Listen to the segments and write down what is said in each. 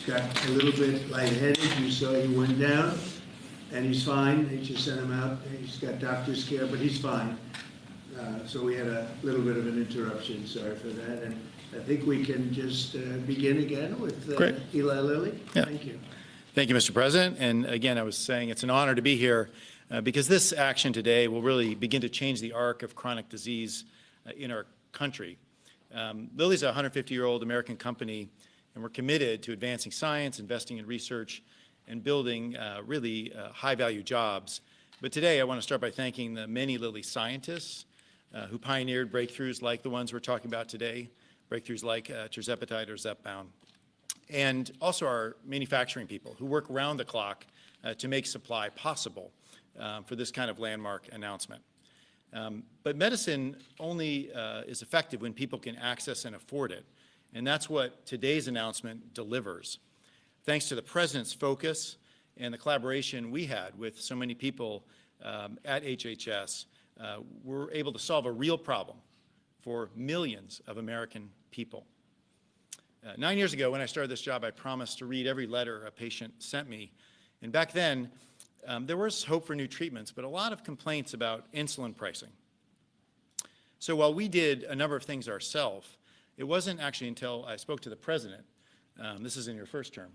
got a little bit lightheaded. You saw he went down, and he's fine. They just sent him out. He's got doctor's care, but he's fine. So we had a little bit of an interruption. Sorry for that. And I think we can just begin again with Eli Lilly. Yeah. Thank you. Thank you, Mr. President. And again, I was saying it's an honor to be here because this action today will really begin to change the arc of chronic disease in our country. Lilly's a 150-year-old American company, and we're committed to advancing science, investing in research, and building really high-value jobs. But today, I want to start by thanking the many Lilly scientists who pioneered breakthroughs like the ones we're talking about today, breakthroughs like tirzepatide or Zepbound, and also our manufacturing people who work around the clock to make supply possible for this kind of landmark announcement. But medicine only is effective when people can access and afford it, and that's what today's announcement delivers. Thanks to the President's focus and the collaboration we had with so many people at HHS, we're able to solve a real problem for millions of American people. 9 years ago, when I started this job, I promised to read every letter a patient sent me. And back then, there was hope for new treatments, but a lot of complaints about insulin pricing. So while we did a number of things ourselves, it wasn't actually until I spoke to the President, this is in your first term,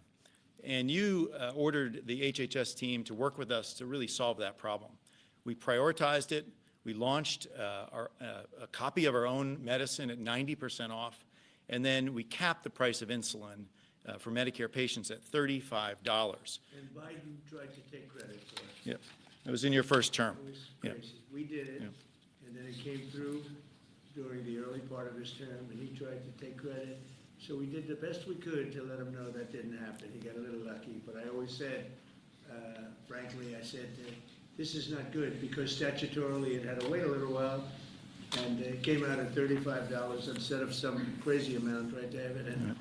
and you ordered the HHS team to work with us to really solve that problem. We prioritized it. We launched a copy of our own medicine at 90% off, and then we capped the price of insulin for Medicare patients at $35. And Biden tried to take credit for it. Yep, it was in your first term. It was Yeah. crazy. We did it, Yeah. and then it came through during the early part of his term, and he tried to take credit. So we did the best we could to let him know that didn't happen. He got a little lucky, but I always said, frankly, I said, this is not good because statutorily it had to wait a little while, and it came out at $35 instead of some crazy amount, right, David? And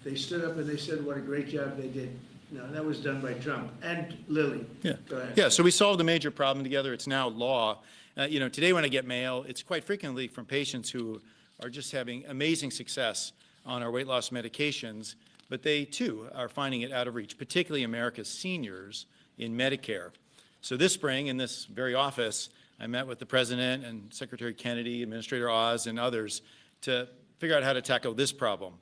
they stood up and they said what a great job they did. No, that was done by Trump and Lilly. Yeah. Go ahead. Yeah, so we solved a major problem together. It's now law. Today when I get mail, it's quite frequently from patients who are just having amazing success on our weight loss medications, but they too are finding it out of reach, particularly America's seniors in Medicare. So this spring in this very office, I met with the President and Secretary Kennedy, Administrator Oz, and others to figure out how to tackle this problem.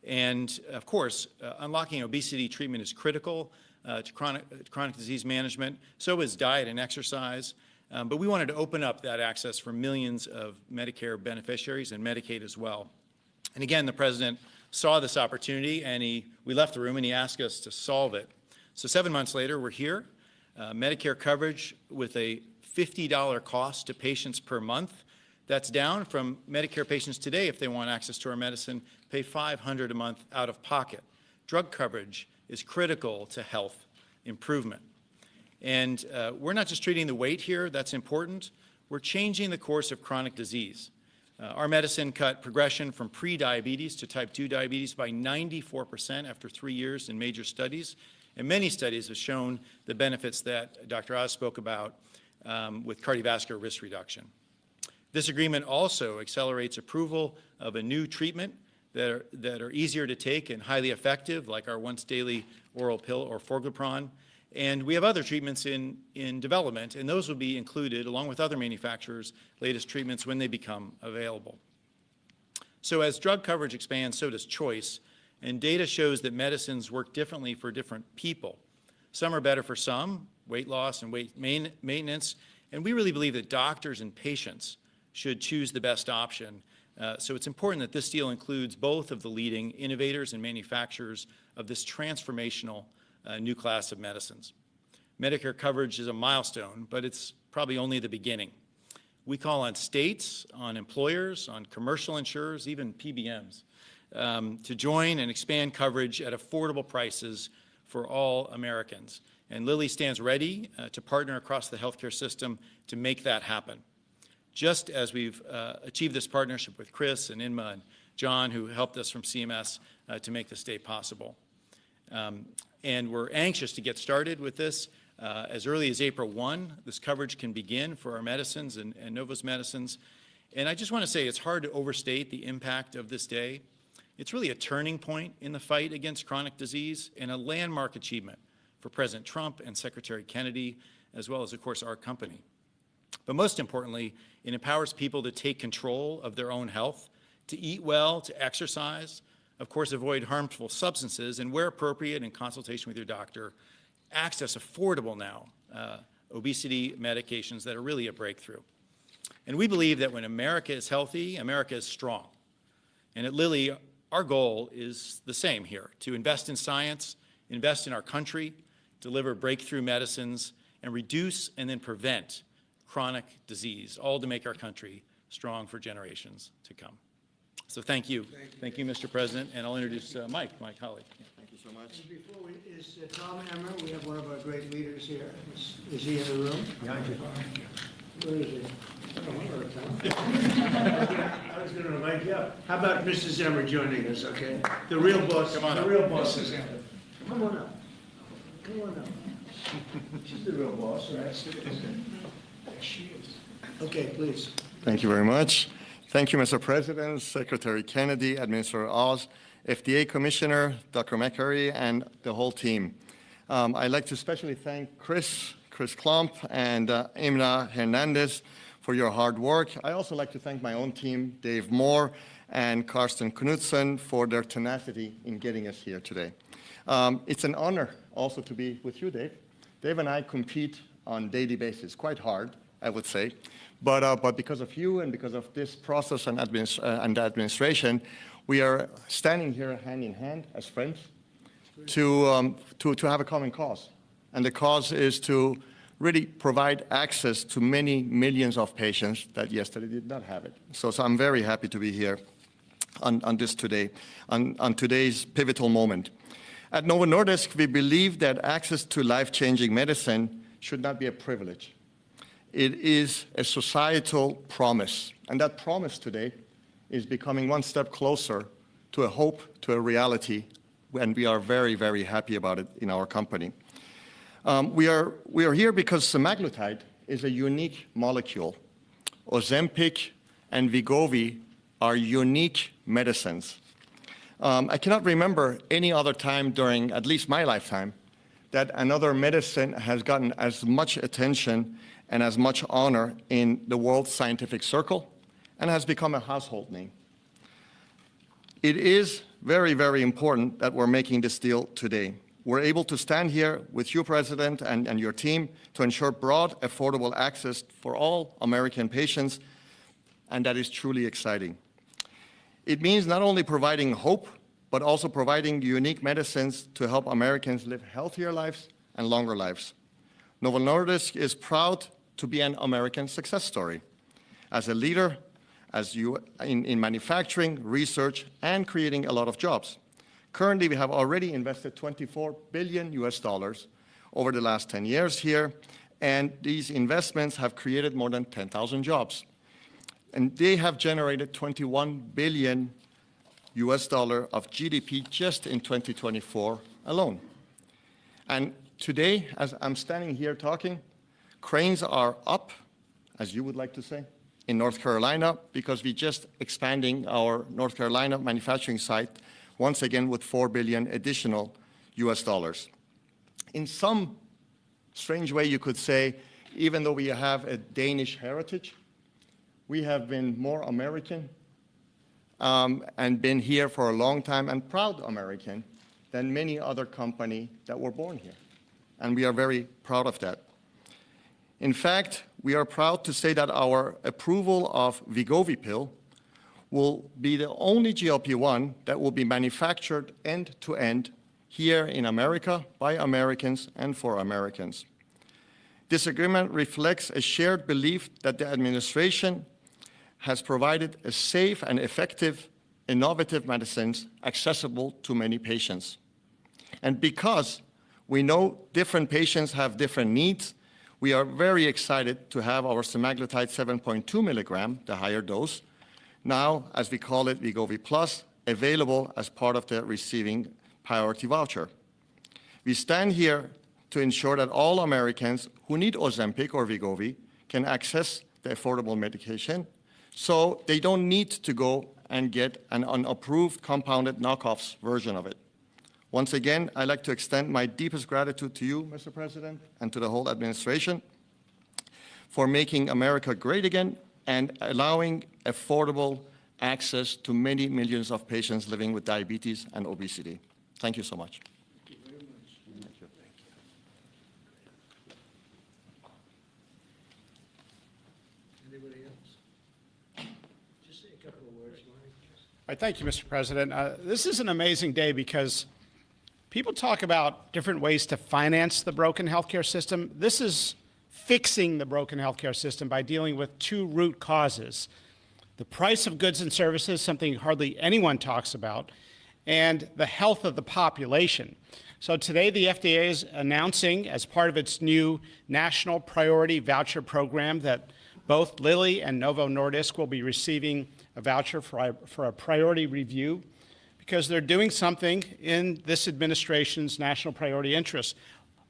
And of course, unlocking obesity treatment is critical to chronic disease management. So is diet and exercise. But we wanted to open up that access for millions of Medicare beneficiaries and Medicaid as well. And again, the President saw this opportunity, and we left the room, and he asked us to solve it. So 7 months later, we're here. Medicare coverage with a $50 cost to patients per month. That's down from Medicare patients today, if they want access to our medicine, pay $500 a month out of pocket. Drug coverage is critical to health improvement. And we're not just treating the weight here, that's important. We're changing the course of chronic disease. Our medicine cut progression from pre-diabetes to type 2 diabetes by 94% after 3 years in major studies. And many studies have shown the benefits that Dr. Oz spoke about with cardiovascular risk reduction. This agreement also accelerates approval of a new treatment that are easier to take and highly effective, like our once-daily oral pill or Forglipron. And we have other treatments in development, and those will be included, along with other manufacturers' latest treatments when they become available. So as drug coverage expands, so does choice. And data shows that medicines work differently for different people. Some are better for some, weight loss and weight maintenance. And we really believe that doctors and patients should choose the best option. So it's important that this deal includes both of the leading innovators and manufacturers of this transformational new class of medicines. Medicare coverage is a milestone, but it's probably only the beginning. We call on states, on employers, on commercial insurers, even PBMs, to join and expand coverage at affordable prices for all Americans. And Lilly stands ready to partner across the healthcare system to make that happen. Just as we've achieved this partnership with Chris and Inma and John, who helped us from CMS to make this day possible. And we're anxious to get started with this. As early as April 1, this coverage can begin for our medicines and Novo's medicines. And I just want to say it's hard to overstate the impact of this day. It's really a turning point in the fight against chronic disease and a landmark achievement for President Trump and Secretary Kennedy, as well as, of course, our company. But most importantly, it empowers people to take control of their own health, to eat well, to exercise, of course, avoid harmful substances, and where appropriate, in consultation with your doctor, access affordable now obesity medications that are really a breakthrough. And we believe that when America is healthy, America is strong. And at Lilly, our goal is the same here, to invest in science, invest in our country, deliver breakthrough medicines, and reduce and then prevent chronic disease, all to make our country strong for generations to come. So thank you. Thank you, Mr. President. And I'll introduce Mike, my colleague. Thank you so much. And before we, is Tom Hammer, we have one of our great leaders here. Is he in the room? Behind you. Where is he? I don't know where Tom. I was going to invite you up. How about Mrs. Zimmer joining us, okay? The real boss. Come on the up. real boss is here. Come on up. Come on up. She's the real boss, right? There she is. Okay, please. Thank you very much. Thank you, Mr. President, Secretary Kennedy, Administrator Oz, FDA Commissioner, Dr. McCurry, and the whole team. I'd like to especially thank Chris Klump and Imna Hernandez for your hard work. I also like to thank my own team, Dave Moore and Karsten Knudsen, for their tenacity in getting us here today. It's an honor also to be with you, Dave. Dave and I compete on a daily basis, quite hard, I would say. But because of you and because of this process and the administration, we are standing here hand in hand as friends to have a common cause. And the cause is to really provide access to many millions of patients that yesterday did not have it. So I'm very happy to be here on this today, on today's pivotal moment. At Novo Nordisk, we believe that access to life-changing medicine should not be a privilege. It is a societal promise, and that promise today is becoming one step closer to a hope, to a reality, and we are very, very happy about it in our company. We are here because semaglutide is a unique molecule. Ozempic and Wegovy are unique medicines. I cannot remember any other time during at least my lifetime that another medicine has gotten as much attention and as much honor in the world scientific circle and has become a household name. It is very, very important that we're making this deal today. We're able to stand here with you, President, and your team to ensure broad, affordable access for all American patients, and that is truly exciting. It means not only providing hope, but also providing unique medicines to help Americans live healthier lives and longer lives. Novo Nordisk is proud to be an American success story. As a leader, in manufacturing, research, and creating a lot of jobs. Currently, we have already invested $24 billion over the last 10 years here, and these investments have created more than 10,000 jobs. And they have generated $21 billion of GDP just in 2024 alone. And today, as I'm standing here talking, cranes are up, as you would like to say, in North Carolina, because we're just expanding our North Carolina manufacturing site once again with $4 billion additional US. In some strange way, you could say, even though we have a Danish heritage, we have been more American and been here for a long time and proud American than many other companies that were born here. And we are very proud of that. In fact, we are proud to say that our approval of Wegovy pill will be the only GLP-1 that will be manufactured end-to-end here in America by Americans and for Americans. This agreement reflects a shared belief that the administration has provided a safe and effective, innovative medicines accessible to many patients. And because we know different patients have different needs, we are very excited to have our semaglutide 7.2 milligram, the higher dose, now, as we call it, Wegovy Plus, available as part of the receiving priority voucher. We stand here to ensure that all Americans who need Ozempic or Wegovy can access the affordable medication, so they don't need to go and get an unapproved compounded knockoffs version of it. Once again, I'd like to extend my deepest gratitude to you, Mr. President, and to the whole administration for making America great again and allowing affordable access to many millions of patients living with diabetes and obesity. Thank you so much. Thank you very much. Thank you. Anybody else? Just say a couple of words, Mike. All right, thank you, Mr. President. This is an amazing day because people talk about different ways to finance the broken healthcare system. This is fixing the broken healthcare system by dealing with two root causes: the price of goods and services, something hardly anyone talks about, and the health of the population. So today the FDA is announcing, as part of its new National Priority Voucher Program, that both Lilly and Novo Nordisk will be receiving a voucher for a priority review, because they're doing something in this administration's national priority interest,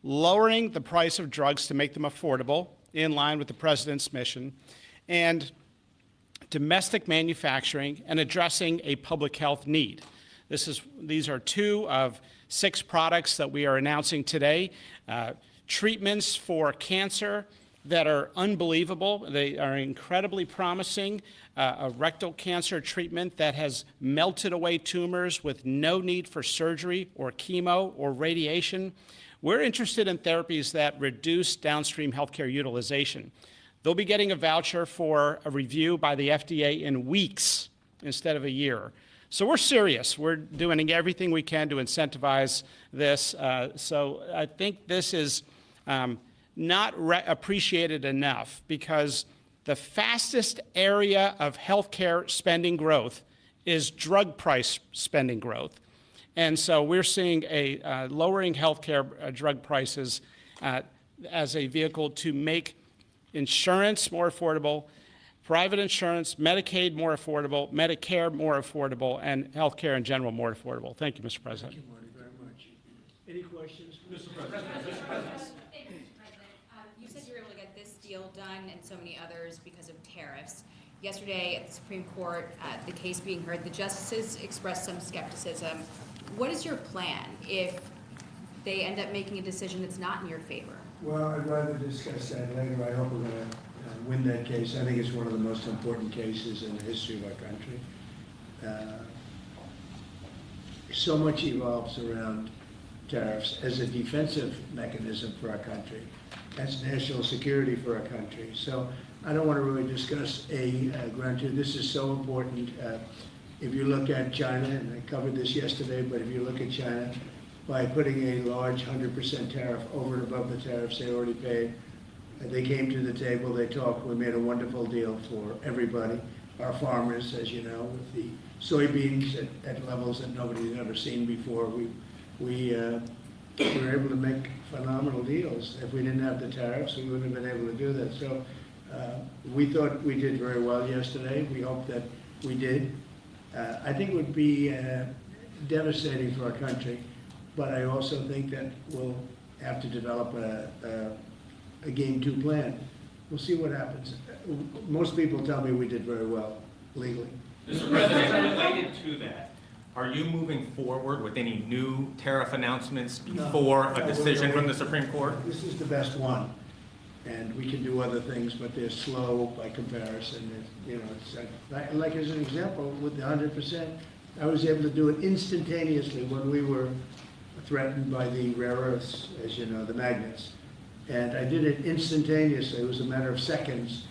lowering the price of drugs to make them affordable, in line with the president's mission, and domestic manufacturing and addressing a public health need. These are two of 6 products that we are announcing today. Treatments for cancer that are unbelievable. They are incredibly promising. A rectal cancer treatment that has melted away tumors with no need for surgery or chemo or radiation. We're interested in therapies that reduce downstream healthcare utilization. They'll be getting a voucher for a review by the FDA in weeks instead of a year. So we're serious. We're doing everything we can to incentivize this. So I think this is not appreciated enough, because the fastest area of healthcare spending growth is drug price spending growth. And so we're seeing a lowering healthcare drug prices as a vehicle to make insurance more affordable, private insurance, Medicaid more affordable, Medicare more affordable, and healthcare in general more affordable. Thank you, Mr. President. Thank you, Marty, very much. Any questions? Mr. President. Thank you, Mr. President. You said you were able to get this deal done and so many others because of tariffs. Yesterday at the Supreme Court, the case being heard, the justices expressed some skepticism. What is your plan if they end up making a decision that's not in your favor? Well, I'd rather discuss that later. I hope we're going to win that case. I think it's one of the most important cases in the history of our country. So much evolves around tariffs as a defensive mechanism for our country, as national security for our country. So I don't want to really discuss a ground two. This is so important. If you look at China, and I covered this yesterday, but if you look at China, by putting a large 100% tariff over and above the tariffs they already paid, they came to the table, they talked, we made a wonderful deal for everybody. Our farmers, as you know, with the soybeans at levels that nobody had ever seen before, we were able to make phenomenal deals. If we didn't have the tariffs, we wouldn't have been able to do that. So we thought we did very well yesterday. We hope that we did. I think it would be devastating for our country, but I also think that we'll have to develop a game 2 plan. We'll see what happens. Most people tell me we did very well legally. Mr. President, related to that, are you moving forward with any new tariff announcements before a decision from the Supreme Court? This is the best one, and we can do other things, but they're slow by comparison. It's like as an example, with the 100%, I was able to do it instantaneously when we were threatened by the rare earths, as you know, the magnets. And I did it instantaneously. It was a matter of seconds.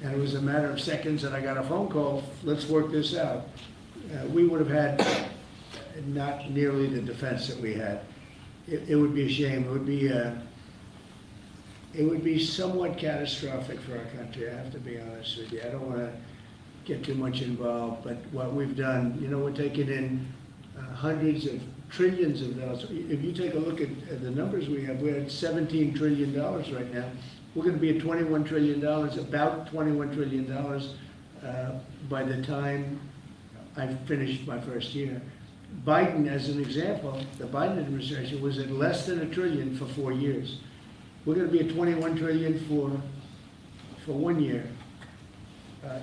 And it was a matter of seconds that I got a phone call, let's work this out. We would have had not nearly the defense that we had. It would be a shame. It would be somewhat catastrophic for our country, I have to be honest with you. I don't want to get too much involved, but what we've done, we're taking in hundreds of trillions of dollars. If you take a look at the numbers we're at $17 trillion right now. We're going to be at $21 trillion, about $21 trillion by the time I've finished my first year. Biden, as an example, the Biden administration was at less than $1 trillion for 4 years. We're going to be at $21 trillion for 1 year.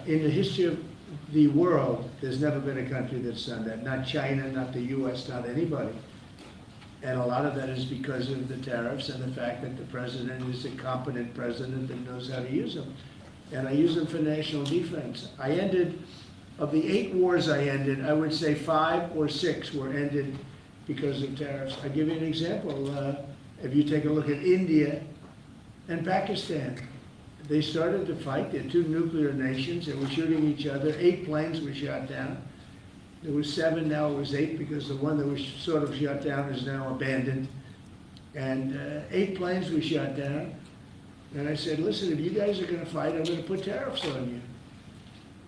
In the history of the world, there's never been a country that's done that. Not China, not the US, not anybody. And a lot of that is because of the tariffs and the fact that the president is a competent president that knows how to use them. And I use them for national defense. Of the 8 wars I ended, I would say 5 or 6 were ended because of tariffs. I'll give you an example. If you take a look at India and Pakistan, they started to fight. They're 2 nuclear nations. They were shooting each other. 8 planes were shot down. There was 7, now it was 8, because the one that was sort of shot down is now abandoned. And 8 planes were shot down. And I said, listen, if you guys are going to fight, I'm going to put tariffs on you.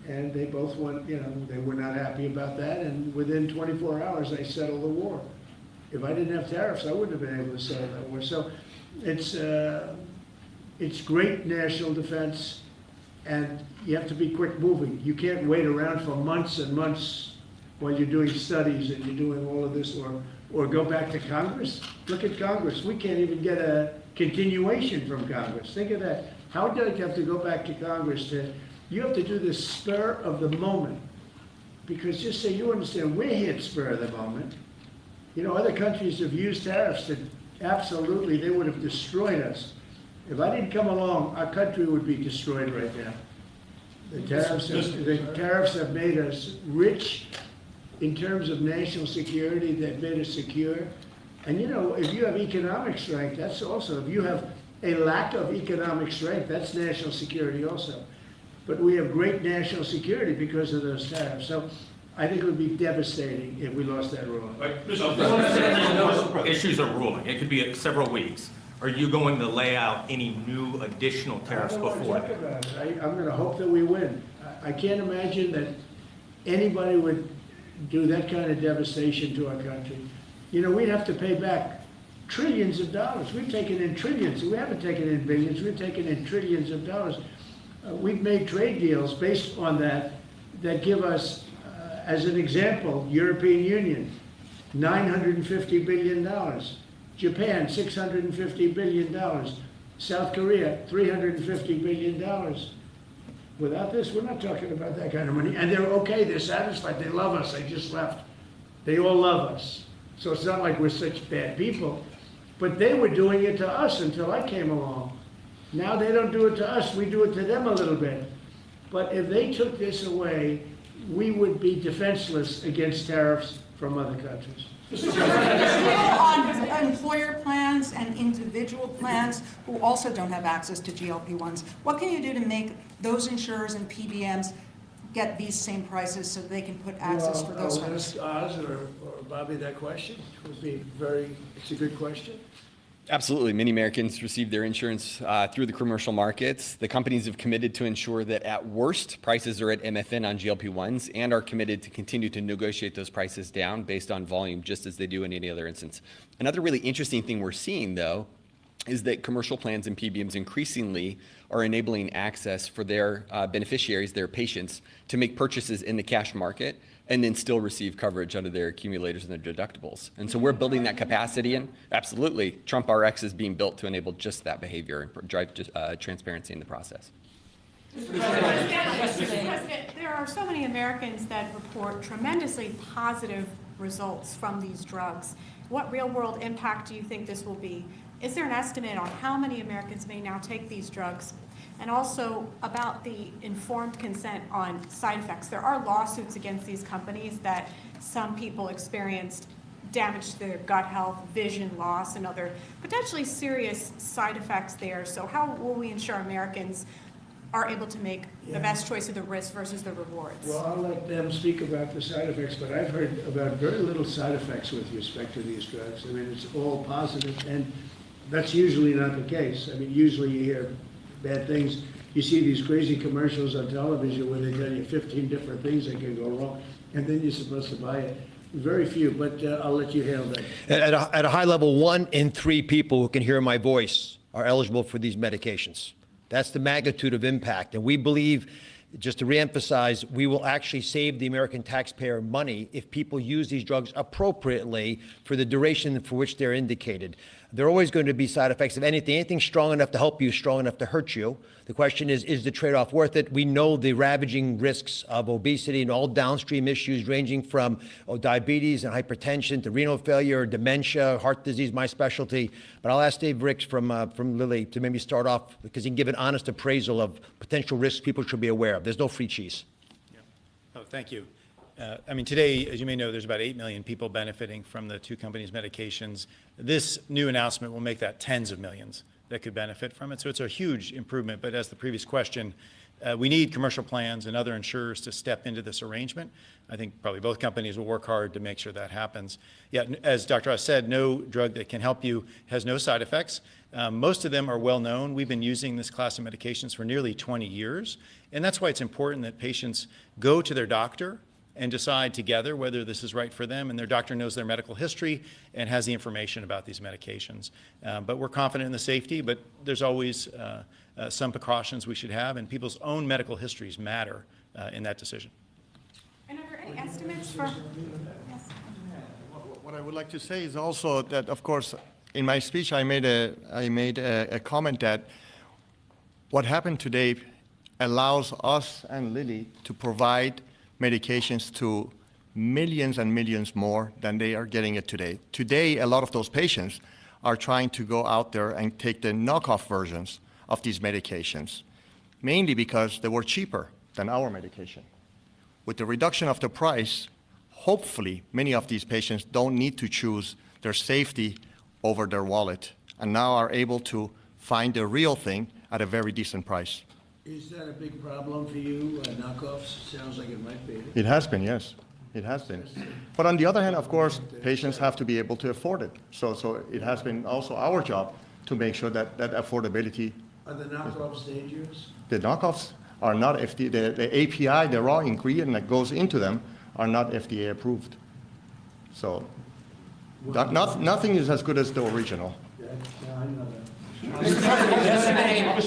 And they both went, they were not happy about that. And within 24 hours, I settled the war. If I didn't have tariffs, I wouldn't have been able to settle that war. So it's great national defense, and you have to be quick moving. You can't wait around for months and months while you're doing studies and you're doing all of this, or go back to Congress. Look at Congress. We can't even get a continuation from Congress. Think of that. How do you have to go back to Congress you have to do this spur of the moment? Because just so you understand, we're hit spur of the moment. Other countries have used tariffs that absolutely, they would have destroyed us. If I didn't come along, our country would be destroyed right now. The tariffs have made us rich in terms of national security. They've made us secure. And if you have economic strength, that's also, if you have a lack of economic strength, that's national security also. But we have great national security because of those tariffs. So I think it would be devastating if we lost that ruling. Issues are ruling. It could be several weeks. Are you going to lay out any new additional tariffs before that? I'm going to hope that we win. I can't imagine that anybody would do that kind of devastation to our country. We'd have to pay back trillions of dollars. We've taken in trillions. We haven't taken in billions. We've taken in trillions of dollars. We've made trade deals based on that give us, as an example, European Union, $950 billion. Japan, $650 billion. South Korea, $350 billion. Without this, we're not talking about that kind of money. And they're okay, they're satisfied, they love us, they just left. They all love us. So it's not like we're such bad people. But they were doing it to us until I came along. Now they don't do it to us, we do it to them a little bit. But if they took this away, we would be defenseless against tariffs from other countries. On employer plans and individual plans who also don't have access to GLP-1s, what can you do to make those insurers and PBMs get these same prices so they can put access for those I'll folks? ask Oz or Bobby that question. It's a good question. Absolutely. Many Americans receive their insurance through the commercial markets. The companies have committed to ensure that at worst, prices are at MFN on GLP-1s and are committed to continue to negotiate those prices down based on volume, just as they do in any other instance. Another really interesting thing we're seeing, though, is that commercial plans and PBMs increasingly are enabling access for their beneficiaries, their patients, to make purchases in the cash market and then still receive coverage under their accumulators and their deductibles. And so we're building that capacity in. Absolutely, Trump RX is being built to enable just that behavior and drive transparency in the process. Mr. President, there are so many Americans that report tremendously positive results from these drugs. What real-world impact do you think this will be? Is there an estimate on how many Americans may now take these drugs? And also about the informed consent on side effects. There are lawsuits against these companies that some people experienced damage to their gut health, vision loss, and other potentially serious side effects there. So how will we ensure Americans are able to make the best choice of the risk versus the rewards? Well, I'll let them speak about the side effects, but I've heard about very little side effects with respect to these drugs. I mean, it's all positive, and that's usually not the case. I mean, usually you hear bad things. You see these crazy commercials on television where they tell you 15 different things that can go wrong, and then you're supposed to buy it. Very few, but I'll let you handle that. At a high level, 1 in 3 people who can hear my voice are eligible for these medications. That's the magnitude of impact. And we believe, just to reemphasize, we will actually save the American taxpayer money if people use these drugs appropriately for the duration for which they're indicated. There are always going to be side effects of anything. Anything strong enough to help you, strong enough to hurt you. The question is the trade-off worth it? We know the ravaging risks of obesity and all downstream issues ranging from diabetes and hypertension to renal failure, dementia, heart disease, my specialty. But I'll ask Dave Ricks from Lilly to maybe start off because he can give an honest appraisal of potential risks people should be aware of. There's no free cheese. Oh, thank you. I mean, today, as you may know, there's about 8 million people benefiting from the two companies' medications. This new announcement will make that tens of millions that could benefit from it. So it's a huge improvement. But as the previous question, we need commercial plans and other insurers to step into this arrangement. I think probably both companies will work hard to make sure that happens. Yeah, as Dr. Oz said, no drug that can help you has no side effects. Most of them are well known. We've been using this class of medications for nearly 20 years. And that's why it's important that patients go to their doctor and decide together whether this is right for them, and their doctor knows their medical history and has the information about these medications. But we're confident in the safety, but there's always some precautions we should have, and people's own medical histories matter in that decision. And are there any estimates for? Yes. What I would like to say is also that, of course, in my speech, I made a comment that what happened today allows us and Lilly to provide medications to millions and millions more than they are getting it today. Today, a lot of those patients are trying to go out there and take the knockoff versions of these medications, mainly because they were cheaper than our medication. With the reduction of the price, hopefully many of these patients don't need to choose their safety over their wallet and now are able to find the real thing at a very decent price. Is that a big problem for you, knockoffs? Sounds like it might be. It has been, yes. It has been. But on the other hand, of course, patients have to be able to afford it. So it has been also our job to make sure that affordability. Are the knockoffs dangerous? The knockoffs are not FDA, the API, the raw ingredient that goes into them, are not FDA approved. So nothing is as good as the original. Yeah, I know that.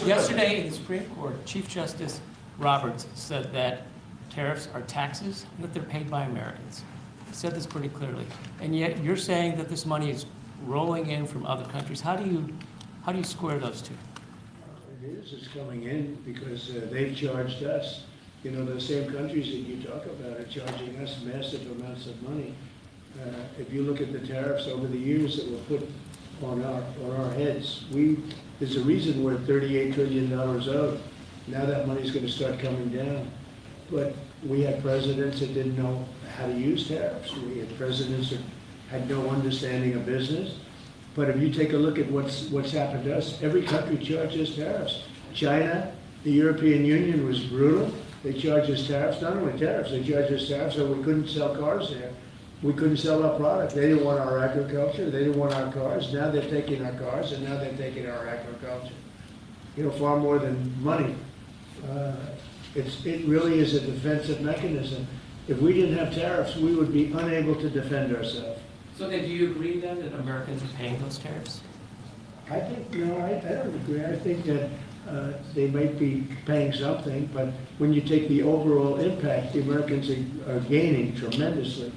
Yesterday in the Supreme Court, Chief Justice Roberts said that tariffs are taxes and that they're paid by Americans. He said this pretty clearly. And yet you're saying that this money is rolling in from other countries. How do you square those two? It is, it's coming in because they've charged us. You know, the same countries that you talk about are charging us massive amounts of money. If you look at the tariffs over the years that were put on our heads, there's a reason we're $38 trillion owed. Now that money's going to start coming down. But we had presidents that didn't know how to use tariffs. We had presidents that had no understanding of business. But if you take a look at what's happened to us, every country charges tariffs. China, the European Union was brutal. They charged us tariffs, not only tariffs, they charged us tariffs so we couldn't sell cars there. We couldn't sell our product. They didn't want our agriculture. They didn't want our cars. Now they're taking our cars, and now they're taking our agriculture. You know, far more than money. It really is a defensive mechanism. If we didn't have tariffs, we would be unable to defend ourselves. So then do you agree then that Americans are paying those tariffs? I think, no, I don't agree. I think that they might be paying something, but when you take the overall impact, the Americans are gaining tremendously.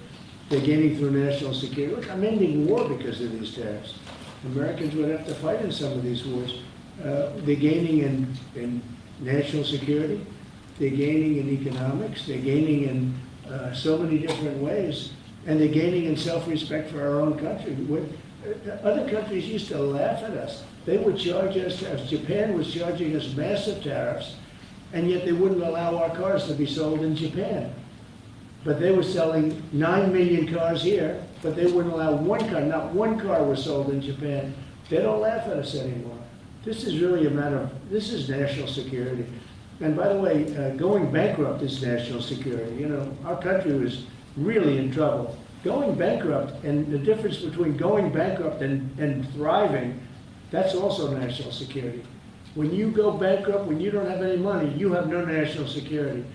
They're gaining through national security. Look, I'm ending war because of these tariffs. Americans would have to fight in some of these wars. They're gaining in national security. They're gaining in economics. They're gaining in so many different ways. And they're gaining in self-respect for our own country. Other countries used to laugh at us. They would charge us tariffs. Japan was charging us massive tariffs, and yet they wouldn't allow our cars to be sold in Japan. But they were selling 9 million cars here, but they wouldn't allow one car. Not one car was sold in Japan. They don't laugh at us anymore. This is really a matter of, this is national security. And by the way, going bankrupt is national security. You know, our country was really in trouble. Going bankrupt, and the difference between going bankrupt and thriving, that's also national security. When you go bankrupt, when you don't have any money, you have no national security.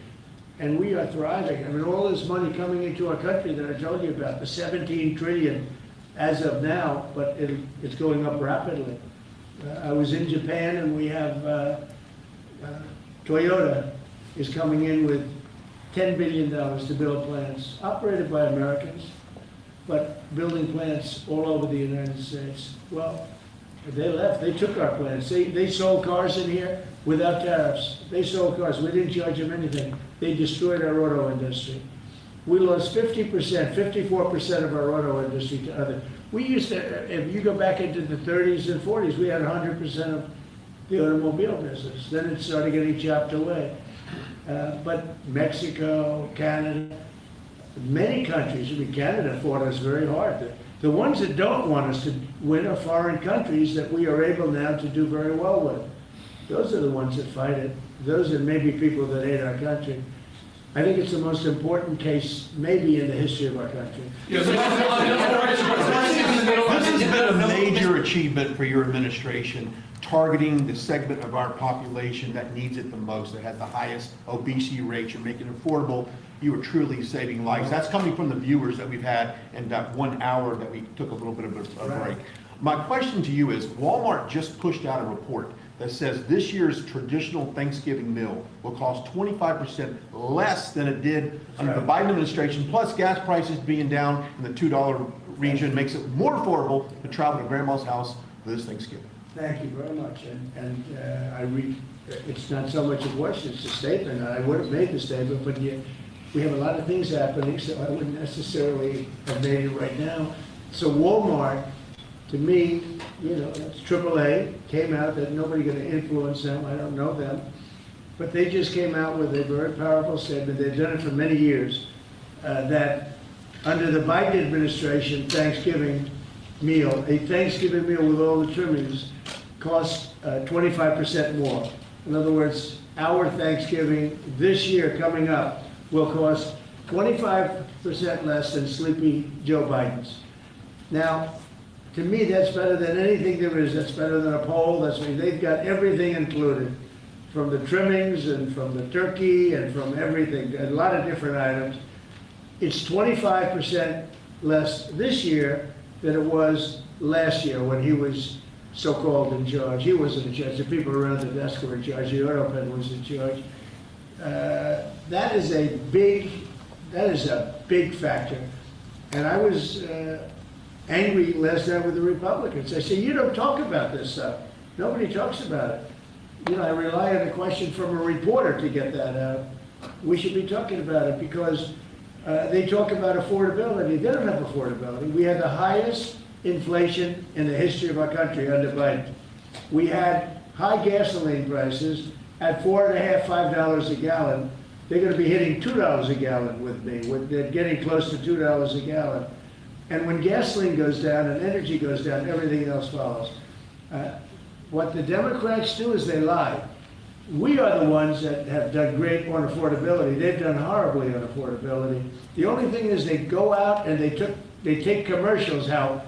And we are thriving. I mean, all this money coming into our country that I told you about, the 17 trillion as of now, but it's going up rapidly. I was in Japan, and we have Toyota is coming in with $10 billion to build plants, operated by Americans, but building plants all over the United States. Well, They left, they took our plants. They sold cars in here without tariffs. They sold cars, we didn't charge them anything. They destroyed our auto industry. We lost 50%, 54% of our auto industry to other. We used to, if you go back into the 30s and 40s, we had 100% of the automobile business. Then it started getting chopped away. But Mexico, Canada, many countries, I mean, Canada fought us very hard. The ones that don't want us to win are foreign countries that we are able now to do very well with. Those are the ones that fight it. Those are maybe people that hate our country. I think it's the most important case maybe in the history of our country. This has been a major achievement for your administration, targeting the segment of our population that needs it the most, that has the highest obesity rates. You're making it affordable. You are truly saving lives. That's coming from the viewers that we've had in that 1 hour that we took a little bit of a break. My question to you is, Walmart just pushed out a report that says this year's traditional Thanksgiving meal will cost 25% less than it did under the Biden administration, plus gas prices being down in the $2 region makes it more affordable to travel to grandma's house for this Thanksgiving. Thank you very much. It's not so much a question, it's a statement. I would have made the statement, but we have a lot of things happening, so I wouldn't necessarily have made it right now. So Walmart, to me, it's AAA, came out that nobody going to influence them. I don't know them. But they just came out with a very powerful statement. They've done it for many years, that under the Biden administration, Thanksgiving meal, a Thanksgiving meal with all the trimmings costs 25% more. In other words, our Thanksgiving this year coming up will cost 25% less than Sleepy Joe Biden's. Now, to me, that's better than anything there is. That's better than a poll. They've got everything included, from the trimmings and from the turkey and from everything, a lot of different items. It's 25% less this year than it was last year when he was so-called in charge. He wasn't in charge. The people around the desk were in charge. The auto pen was in charge. That is a big factor. And I was angry last night with the Republicans. I said, you don't talk about this stuff. Nobody talks about it. I rely on a question from a reporter to get that out. We should be talking about it because they talk about affordability. They don't have affordability. We had the highest inflation in the history of our country under Biden. We had high gasoline prices at $4.50, $5 a gallon. They're going to be hitting $2 a gallon with me. They're getting close to $2 a gallon. And when gasoline goes down and energy goes down, everything else follows. What the Democrats do is they lie. We are the ones that have done great on affordability. They've done horribly on affordability. The only thing is they go out and they take commercials how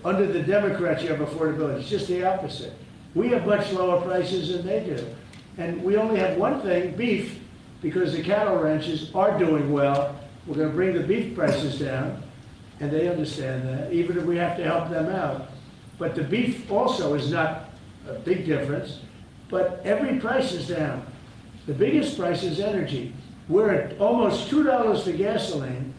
under the Democrats you have affordability. It's just the opposite. We have much lower prices than they do. And we only have one thing, beef, because the cattle ranches are doing well. We're going to bring the beef prices down. And they understand that, even if we have to help them out. But the beef also is not a big difference, but every price is down. The biggest price is energy. We're at almost $2 for gasoline,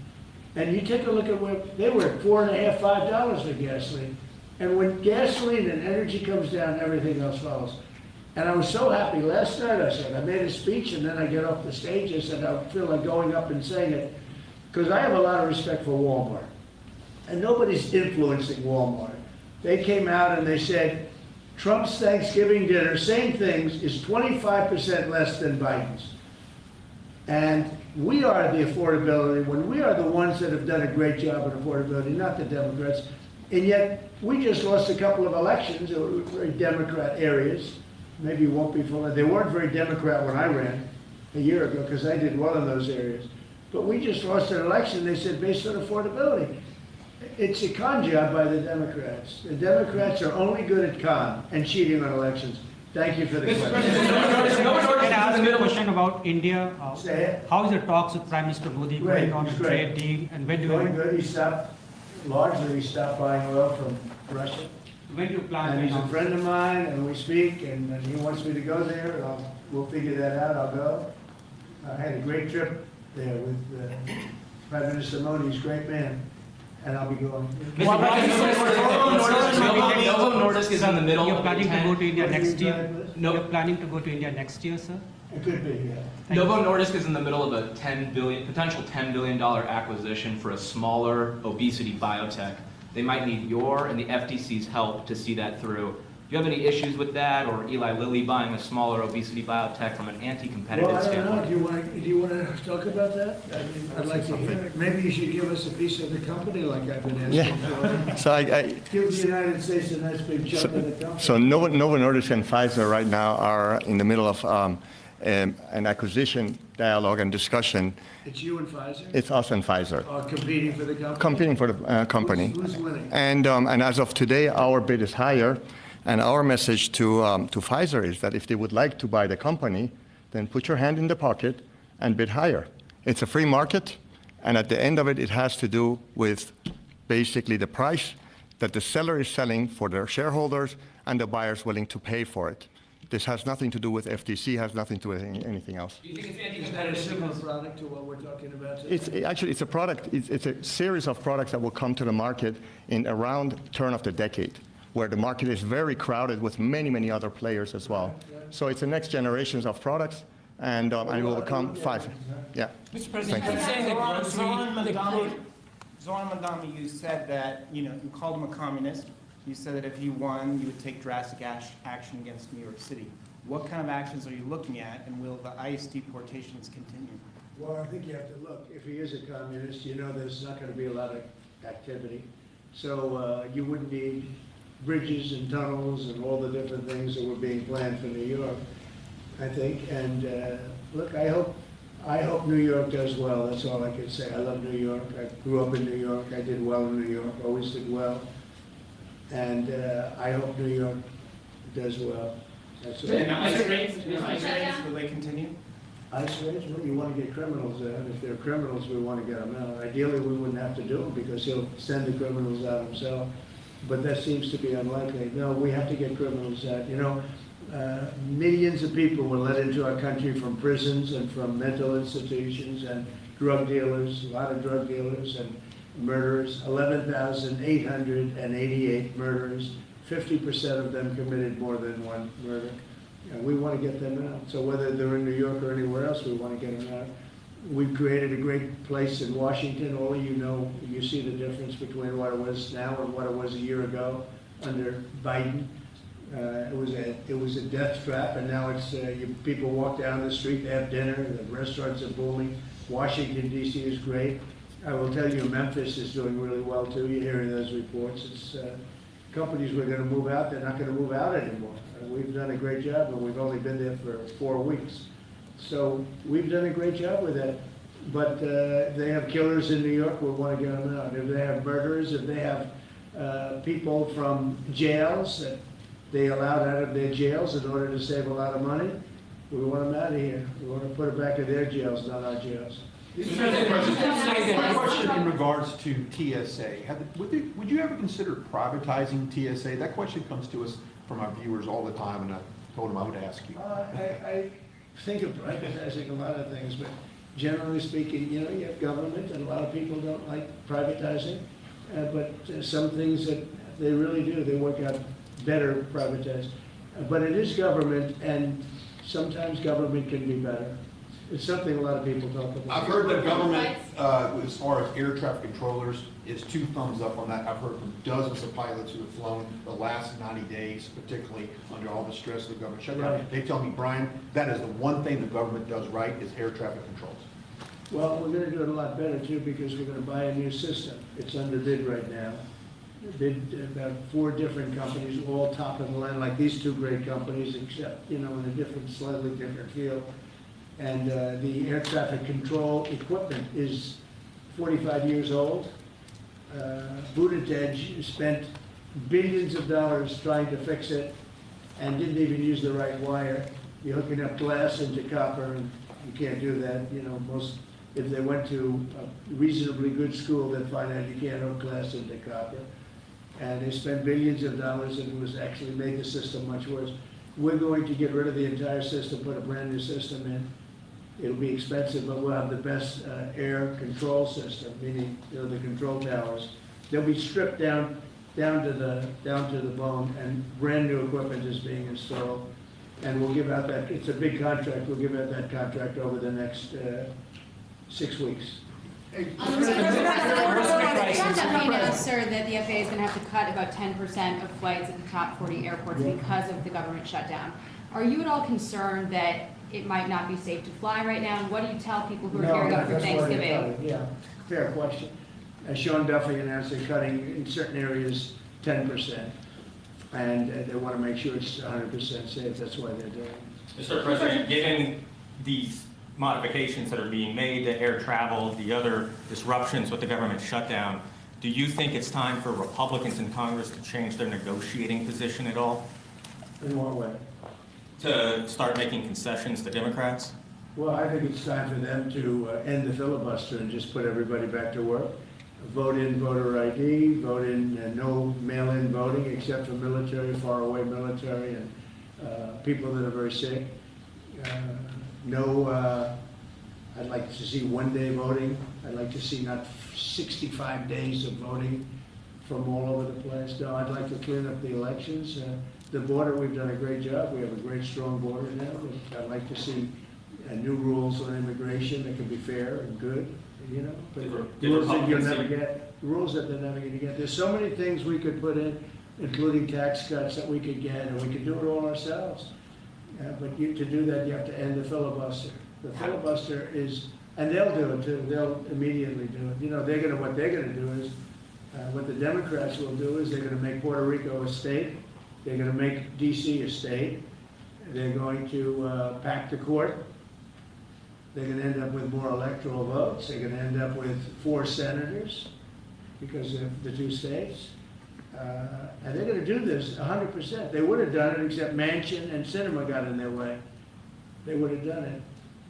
and you take a look at where they were at $4.50, $5 for gasoline. And when gasoline and energy comes down, everything else follows. And I was so happy. Last night I made a speech, and then I get off the stage. I said, I feel like going up and saying it, because I have a lot of respect for Walmart. And nobody's influencing Walmart. They came out and they said, Trump's Thanksgiving dinner, same things, is 25% less than Biden's. And we are the affordability, when we are the ones that have done a great job at affordability, not the Democrats. And yet, we just lost a couple of elections, very Democrat areas. Maybe won't be full. They weren't very Democrat when I ran a year ago, because I did well in those areas. But we just lost an election, they said, based on affordability. It's a con job by the Democrats. The Democrats are only good at con and cheating on elections. Thank you for the question. Can I ask you a question about India? Say it. How is the talks with Prime Minister Modi going on the trade deal? And when do Going good. He stopped buying oil from Russia. When do you plan And to he's a announce? friend of mine, and we speak, and he wants me to go there. We'll figure that out. I'll go. I had a great trip there with Prime Minister Modi. He's a great man. And I'll be going. November notice is in the middle You're of planning to go to India What are you next year? driving with? No. You're planning to go to India next year, sir? It could be, yeah. Novo Nordisk is in the middle of a potential $10 billion acquisition for a smaller obesity biotech. They might need your and the FTC's help to see that through. Do you have any issues with that, or Eli Lilly buying a smaller obesity biotech from an anti-competitive Well, I don't know, standpoint? do you want to talk about that? I mean, I'd like to hear it. Maybe you should give us a piece of the company like I've been asking for. So Give the United States a nice big chunk of the company. So Novo Nordisk and Pfizer right now are in the middle of an acquisition dialogue and discussion. It's you and Pfizer? It's us and Pfizer Are competing for the company? competing for the company. Who's winning? And as of today, our bid is higher. And our message to Pfizer is that if they would like to buy the company, then put your hand in the pocket and bid higher. It's a free market, and at the end of it, it has to do with basically the price that the seller is selling for their shareholders and the buyers willing to pay for it. This has nothing to do with FTC, has nothing to do with anything else. Do you think it's Is that a anti-competitive similar because product to what we're talking about today? It's a product, it's a series of products that will come to the market in around turn of the decade, where the market is very crowded with many, many other players as well. So it's the next generations of products, and it will become five. Yeah. Mr. President, Thank you. you're saying that Zoran Mandami, you said that, you called him a communist. You said that if he won, you would take drastic action against New York City. What kind of actions are you looking at, and will the ICE deportations continue? Well, I think you have to look. If he is a communist, there's not going to be a lot of activity. So you wouldn't need bridges and tunnels and all the different things that were being planned for New York, I think. And look, I hope New York does well. That's all I can say. I love New York. I grew up in New York. I did well in New York, always did well. And I hope New York does well. That's all. And ICE raids, will they continue? ICE raids, well, you want to get criminals out. If they're criminals, we want to get them out. Ideally, we wouldn't have to do them because he'll send the criminals out himself. But that seems to be unlikely. No, we have to get criminals out. Millions of people were let into our country from prisons and from mental institutions and drug dealers, a lot of drug dealers and murderers, 11,888 murderers. 50% of them committed more than one murder. And we want to get them out. So whether they're in New York or anywhere else, we want to get them out. We've created a great place in Washington. All you see the difference between what it was now and what it was a year ago under Biden. It was a death trap, and now it's people walk down the street, they have dinner, the restaurants are booming. Washington, D.C. is great. I will tell you, Memphis is doing really well too. You're hearing those reports. It's companies were going to move out. They're not going to move out anymore. We've done a great job, but we've only been there for 4 weeks. So we've done a great job with that. But they have killers in New York. We want to get them out. If they have murderers, if they have people from jails that they allowed out of their jails in order to save a lot of money, we want them out of here. We want to put them back in their jails, not our jails. Mr. President, my question in regards to TSA. Would you ever consider privatizing TSA? That question comes to us from our viewers all the time, and I told them I would ask you. I think of privatizing a lot of things, but generally speaking, you have government, and a lot of people don't like privatizing, but some things that they really do, they work out better privatized. But it is government, and sometimes government can be better. It's something a lot of people talk about. I've heard that government, as far as air traffic controllers, is 2 thumbs up on that. I've heard from dozens of pilots who have flown the last 90 days, particularly under all the stress of the government shutdown. Right. They tell me, Brian, that is the one thing the government does right is air traffic controls. Well, we're going to do it a lot better too, because we're going to buy a new system. It's under bid right now. Bid about 4 different companies, all top of the line, like these 2 great companies, except, in a slightly different field. And the air traffic control equipment is 45 years old. Buttigieg spent billions of dollars trying to fix it and didn't even use the right wire. You're hooking up glass into copper, and you can't do that. If they went to a reasonably good school, they'd find out you can't hook glass into copper. And they spent billions of dollars, and it was actually made the system much worse. We're going to get rid of the entire system, put a brand new system in. It'll be expensive, but we'll have the best air control system, meaning the control towers. They'll be stripped down down to the bone, and brand new equipment is being installed. And we'll give out that, it's a big contract, we'll give out that contract over the next 6 weeks. John Duffy announced, sir, that the FAA is going to have to cut about 10% of flights at the top 40 airports because of the government shutdown. Are you at all concerned that it might not be safe to fly right now? And what do you tell people who are gearing up for Thanksgiving? Yeah, fair question. As Sean Duffy announced, they're cutting in certain areas 10%. And they want to make sure it's 100% safe, that's why they're doing it. Mr. President, given these modifications that are being made to air travel, the other disruptions with the government shutdown, do you think it's time for Republicans in Congress to change their negotiating position at all? In what way? To start making concessions to Democrats? Well, I think it's time for them to end the filibuster and just put everybody back to work. Vote in voter ID, vote in no mail-in voting except for military, faraway military, and people that are very sick. I'd like to see one-day voting. I'd like to see not 65 days of voting from all over the place. No, I'd like to clean up the elections. The border, we've done a great job. We have a great, strong border now. I'd like to see new rules on immigration that can be fair and good, you know. But rules that you'll never get, rules that they're never going to get. There's so many things we could put in, including tax cuts that we could get, and we could do it all ourselves. But to do that, you have to end the filibuster. The filibuster is, and they'll do it too. They'll immediately do it. You know, what they're gonna do is, what the Democrats will do is they're gonna make Puerto Rico a state. They're gonna make D.C. a state. They're going to pack the court. They're gonna end up with more electoral votes. They're gonna end up with 4 senators because of the 2 states. And they're going to do this 100%. They would have done it except Manchin and Sinema got in their way. They would have done it.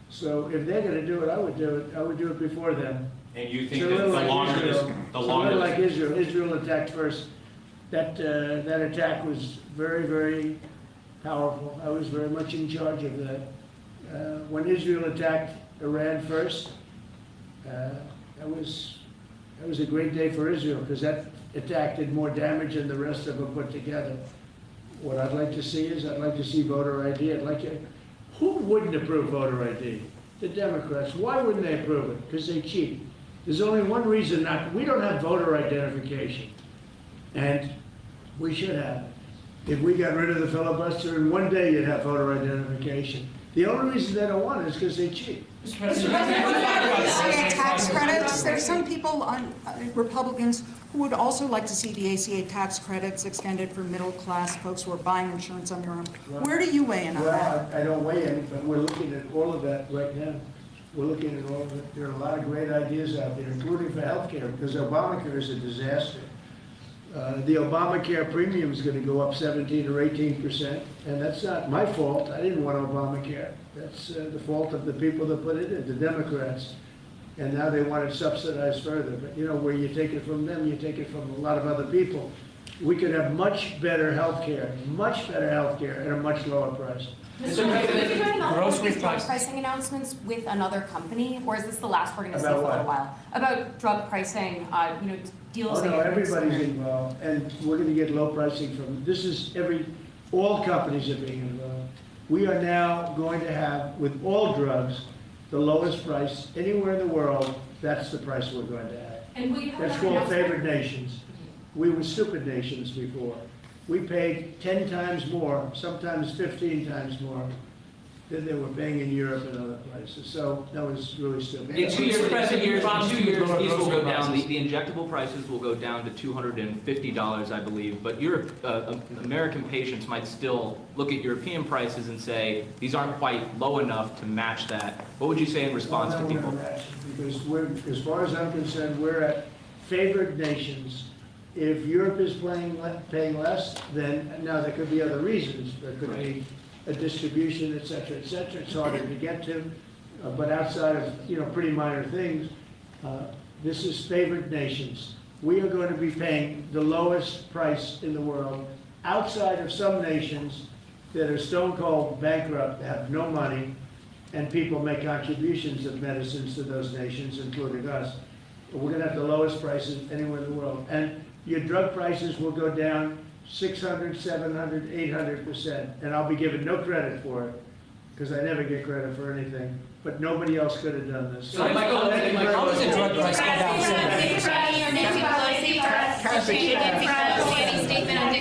So if they're going to do it, I would do it. I would do it before them. And you think that the longer this, the longer like Israel. Israel attacked first. That attack was very, very powerful. I was very much in charge of that. When Israel attacked Iran first, that was a great day for Israel because that attack did more damage than the rest of them put together. What I'd like to see is, I'd like to see voter ID. Who wouldn't approve voter ID? The Democrats. Why wouldn't they approve it? Because they cheat. There's only one reason not. We don't have voter identification. And we should have it. If we got rid of the filibuster, in one day you'd have voter identification. The only reason they don't want it is because they cheat. Tax credits, there's some people on Republicans who would also like to see the ACA tax credits extended for middle-class folks who are buying insurance on their own. Where do you weigh in on that? Well, I don't weigh in, but we're looking at all of that right now. We're looking at all of it. There are a lot of great ideas out there, including for healthcare, because Obamacare is a disaster. The Obamacare premium is going to go up 17 or 18%, and that's not my fault. I didn't want Obamacare. That's the fault of the people that put it in, the Democrats. And now they want it subsidized further. But you know, where you take it from them, you take it from a lot of other people. We could have much better health care at a much lower price. Mr. President, are you doing all of these drug pricing announcements with another company, or is this the last we're going to see for a little while? About drug pricing, deals. Oh, no, everybody's involved, and we're going to get low pricing from, all companies are being involved. We are now going to have, with all drugs, the lowest price anywhere in the world. That's the price we're going to have. And will you have That's called favored nations. We were stupid nations before. We paid 10 times more, sometimes 15 times more than they were paying in Europe and other places. So that was really stupid. In 2 years, these will go down, the injectable prices will go down to $250, I believe, but American patients might still look at European prices and say, these aren't quite low enough to match that. What would you say in response to people? Because as far as I'm concerned, we're at favored nations. If Europe is paying less, then now there could be other reasons. There could be a distribution, et cetera, et cetera. It's harder to get to, but outside of pretty minor things, this is favored nations. We are going to be paying the lowest price in the world, outside of some nations that are stone cold bankrupt, have no money, and people make contributions of medicines to those nations, including us. But we're going to have the lowest prices anywhere in the world. And your drug prices will go down 600, 700, 800%, and I'll be given no credit for it, because I never get credit for anything, but nobody else could have done this. So Michael, how does the drug price go down? Statement on